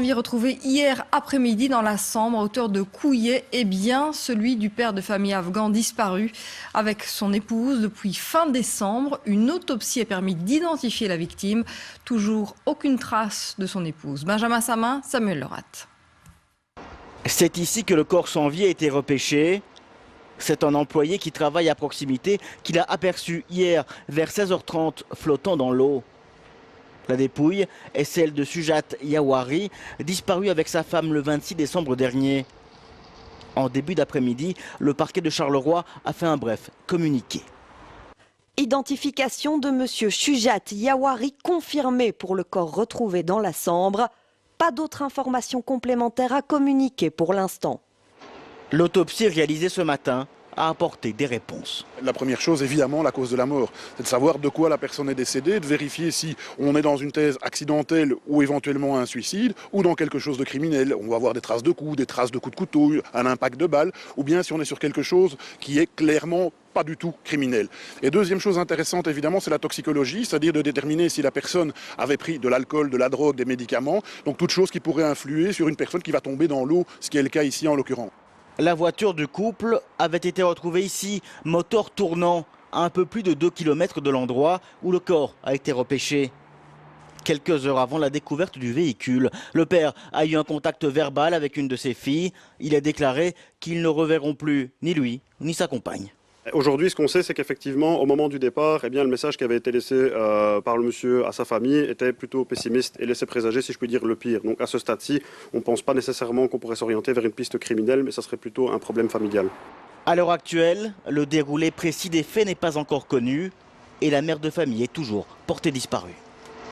Retrouvé hier après-midi dans la Sambre à hauteur de Couillet est bien celui du père de famille afghan disparu avec son épouse depuis fin décembre. Une autopsie a permis d'identifier la victime. Toujours aucune trace de son épouse. Benjamin Samin, Samuel Lerat. C'est ici que le corps sans vie a été repêché. C'est un employé qui travaille à proximité qu'il a aperçu hier vers 16h30 flottant dans l'eau. La dépouille est celle de Sujat Yawari, disparu avec sa femme le 26 décembre dernier. En début d'après-midi, le parquet de Charleroi a fait un bref communiqué. Identification de monsieur Sujat Yawari confirmée pour le corps retrouvé dans la Sambre. Pas d'autres informations complémentaires à communiquer pour l'instant. L'autopsie réalisée ce matin a apporté des réponses. La première chose, évidemment, la cause de la mort. C'est de savoir de quoi la personne est décédée, de vérifier si on est dans une thèse accidentelle ou éventuellement un suicide, ou dans quelque chose de criminel. On va avoir des traces de coups, des traces de coups de couteau, un impact de balle, ou bien si on est sur quelque chose qui est clairement pas du tout criminel. Et deuxième chose intéressante, évidemment, c'est la toxicologie, c'est-à-dire de déterminer si la personne avait pris de l'alcool, de la drogue, des médicaments, donc toute chose qui pourrait influer sur une personne qui va tomber dans l'eau, ce qui est le cas ici en l'occurrence. La voiture du couple avait été retrouvée ici, moteur tournant, à un peu plus de 2 km de l'endroit où le corps a été repêché. Quelques heures avant la découverte du véhicule, le père a eu un contact verbal avec une de ses filles. Il a déclaré qu'ils ne reverront plus ni lui ni sa compagne. Aujourd'hui, ce qu'on sait, c'est qu'effectivement, au moment du départ, le message qui avait été laissé par le monsieur à sa famille était plutôt pessimiste et laissait présager, si je puis dire, le pire. Donc à ce stade-ci, on ne pense pas nécessairement qu'on pourrait s'orienter vers une piste criminelle, mais ça serait plutôt un problème familial. À l'heure actuelle, le déroulé précis des faits n'est pas encore connu et la mère de famille est toujours portée disparue.